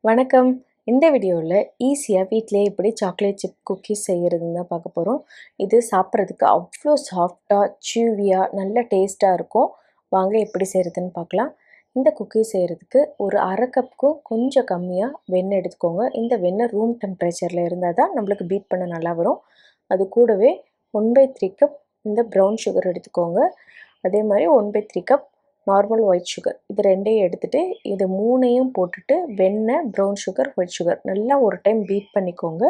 வணக்கம். இந்த வீடியோவில் ஈஸியாக வீட்டிலேயே எப்படி சாக்லேட் சிப் குக்கீஸ் செய்கிறதுன்னு தான் பார்க்க போகிறோம். இது சாப்பிட்றதுக்கு அவ்வளோ சாஃப்டாக சூவியாக நல்ல டேஸ்ட்டாக இருக்கும். வாங்க எப்படி செய்கிறதுன்னு பார்க்கலாம். இந்த குக்கீஸ் செய்கிறதுக்கு ஒரு அரை கப்புக்கும் கொஞ்சம் கம்மியாக வெண்ணெய் எடுத்துக்கோங்க. இந்த வெண்ணெய் ரூம் டெம்பரேச்சரில் இருந்தால் தான் நம்மளுக்கு பீட் பண்ண நல்லா வரும். அது கூடவே 1/3 கப் இந்த ப்ரௌன் சுகர் எடுத்துக்கோங்க. அதே மாதிரி 1/3 கப் நார்மல் ஒயிட் சுகர் இது ரெண்டையும் எடுத்துகிட்டு இது மூணையும் போட்டுட்டு வெண்ணெய் ப்ரௌன் சுகர் ஒயிட் சுகர் நல்லா ஒரு டைம் பீட் பண்ணிக்கோங்க.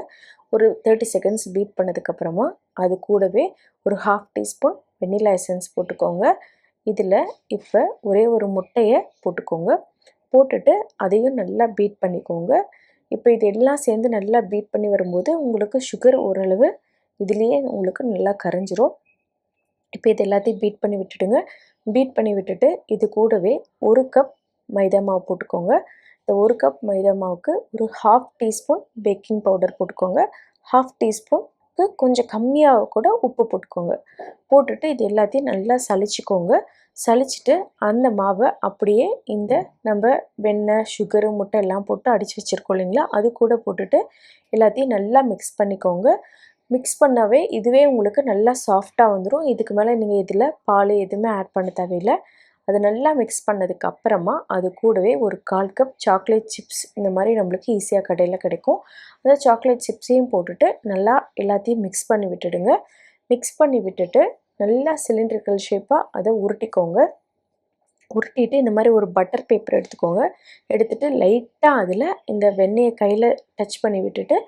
ஒரு 30 செகண்ட்ஸ் பீட் பண்ணதுக்கப்புறமா அது கூடவே ஒரு 1/2 டீஸ்பூன் வெண்ணிலா எசன்ஸ் போட்டுக்கோங்க. இதில் இப்போ ஒரே ஒரு முட்டையை போட்டுக்கோங்க. போட்டுட்டு அதையும் நல்லா பீட் பண்ணிக்கோங்க. இப்போ இது எல்லாம் சேர்ந்து நல்லா பீட் பண்ணி வரும்போது உங்களுக்கு சுகர் ஓரளவு இதுலேயே உங்களுக்கு நல்லா கரைஞ்சிரும். இப்போ இது எல்லாத்தையும் பீட் பண்ணி விட்டுடுங்க. பீட் பண்ணி விட்டுட்டு இது கூடவே 1 கப் மைதா மாவு போட்டுக்கோங்க. இந்த 1 கப் மைதா மாவுக்கு ஒரு 1/2 டீஸ்பூன் பேக்கிங் பவுடர் போட்டுக்கோங்க. 1/2 டீஸ்பூனுக்கு கொஞ்சம் கம்மியாக கூட உப்பு போட்டுக்கோங்க. போட்டுட்டு இது எல்லாத்தையும் நல்லா சலிச்சுக்கோங்க. சலிச்சுட்டு அந்த மாவை அப்படியே இந்த நம்ம வெண்ணெய் சுகரு முட்டை எல்லாம் போட்டு அடித்து வச்சுருக்கோம் இல்லைங்களா, அது கூட போட்டுட்டு எல்லாத்தையும் நல்லா மிக்ஸ் பண்ணிக்கோங்க. மிக்ஸ் பண்ணாவே இதுவே உங்களுக்கு நல்லா சாஃப்டாக வந்துடும். இதுக்கு மேலே நீங்கள் இதில் பால் எதுவுமே ஆட் பண்ண தேவையில்லை. அது நல்லா மிக்ஸ் பண்ணதுக்கு அப்புறமா அது கூடவே ஒரு 1/4 கப் சாக்லேட் சிப்ஸ் இந்த மாதிரி நம்மளுக்கு ஈஸியாக கடையில் கிடைக்கும். அந்த சாக்லேட் சிப்ஸையும் போட்டுட்டு நல்லா எல்லாத்தையும் மிக்ஸ் பண்ணி விட்டுடுங்க. மிக்ஸ் பண்ணி விட்டுட்டு நல்லா சிலிண்ட்ரிக்கல் ஷேப்பாக அதை உருட்டிக்கோங்க. உருட்டிட்டு இந்த மாதிரி ஒரு பட்டர் பேப்பர் எடுத்துக்கோங்க. எடுத்துகிட்டு லைட்டாக அதில் இந்த வெண்ணெயை கையில் டச் பண்ணி விட்டுட்டு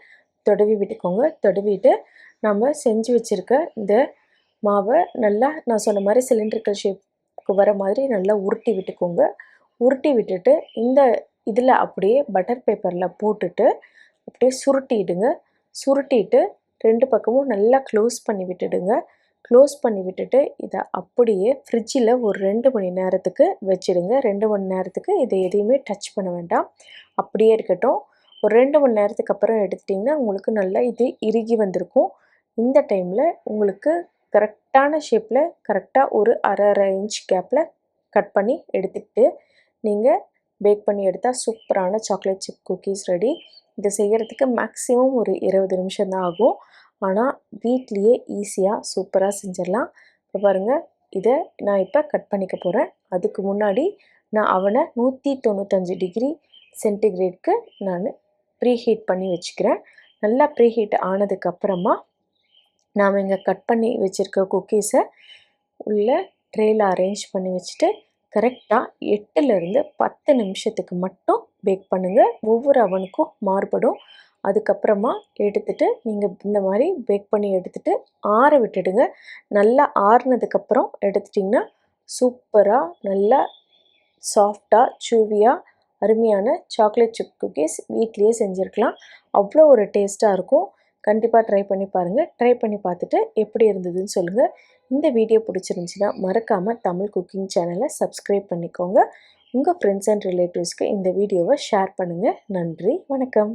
தடவி விட்டுக்கோங்க. தடவிட்டு நம்ம செஞ்சு வச்சுருக்க இந்த மாவை நல்லா நான் சொன்ன மாதிரி சிலிண்ட்ரிக்கல் ஷேப்புக்கு வர மாதிரி நல்லா உருட்டி விட்டுக்கோங்க. உருட்டி விட்டுட்டு இந்த இதில் அப்படியே பட்டர் பேப்பரில் போட்டுட்டு அப்படியே சுருட்டிடுங்க. சுருட்டிட்டு 2 பக்கமும் நல்லா க்ளோஸ் பண்ணி விட்டுடுங்க. க்ளோஸ் பண்ணி விட்டுட்டு இதை அப்படியே ஃப்ரிட்ஜில் ஒரு 2 மணி நேரத்துக்கு வச்சுடுங்க. 2 மணி நேரத்துக்கு இதை எதையுமே டச் பண்ண வேண்டாம், அப்படியே இருக்கட்டும். ஒரு 2 மணி நேரத்துக்கு அப்புறம் எடுத்துட்டிங்கன்னா உங்களுக்கு நல்லா இது இறுகி வந்திருக்கும். இந்த டைமில் உங்களுக்கு கரெக்டான ஷேப்பில் கரெக்டாக ஒரு அரை இன்ச் கேப்பில் கட் பண்ணி எடுத்துக்கிட்டு நீங்கள் பேக் பண்ணி எடுத்தால் சூப்பரான சாக்லேட் சிப் குக்கீஸ் ரெடி. இதை செய்கிறதுக்கு மேக்ஸிமம் ஒரு 20 நிமிஷம் தான் ஆகும். ஆனால் வீட்லேயே ஈஸியாக சூப்பராக செஞ்சிடலாம். இப்போ பாருங்கள், இதை நான் இப்போ கட் பண்ணிக்க போகிறேன். அதுக்கு முன்னாடி நான் அவனை 195 டிகிரி சென்டிகிரேட்க்கு நான் ப்ரீஹீட் பண்ணி வச்சுக்கிறேன். நல்லா ப்ரீஹீட் ஆனதுக்கப்புறமா நாம் இங்கே கட் பண்ணி வச்சுருக்க குக்கீஸை உள்ள ட்ரேயில் அரேஞ்ச் பண்ணி வச்சுட்டு கரெக்டாக 8லேருந்து 10 நிமிஷத்துக்கு மட்டும் பேக் பண்ணுங்கள். ஒவ்வொரு அவனுக்கும் மாறுபடும். அதுக்கப்புறமா எடுத்துகிட்டு நீங்கள் இந்த மாதிரி பேக் பண்ணி எடுத்துகிட்டு ஆற விட்டுடுங்க. நல்லா ஆறுனதுக்கப்புறம் எடுத்துட்டிங்கன்னா சூப்பராக நல்லா சாஃப்டாக சூவியாக அருமையான சாக்லேட் சிப் குக்கீஸ் வீட்லேயே செஞ்சுருக்கலாம். அவ்வளோ ஒரு டேஸ்ட்டாக இருக்கும். கண்டிப்பாக ட்ரை பண்ணி பாருங்கள். ட்ரை பண்ணி பார்த்துட்டு எப்படி இருந்ததுன்னு சொல்லுங்கள். இந்த வீடியோ பிடிச்சிருந்துச்சின்னா மறக்காமல் தமிழ் குக்கிங் சேனலை சப்ஸ்கிரைப் பண்ணிக்கோங்க. உங்கள் ஃப்ரெண்ட்ஸ் அண்ட் ரிலேட்டிவ்ஸ்க்கு இந்த வீடியோவை ஷேர் பண்ணுங்கள். நன்றி, வணக்கம்.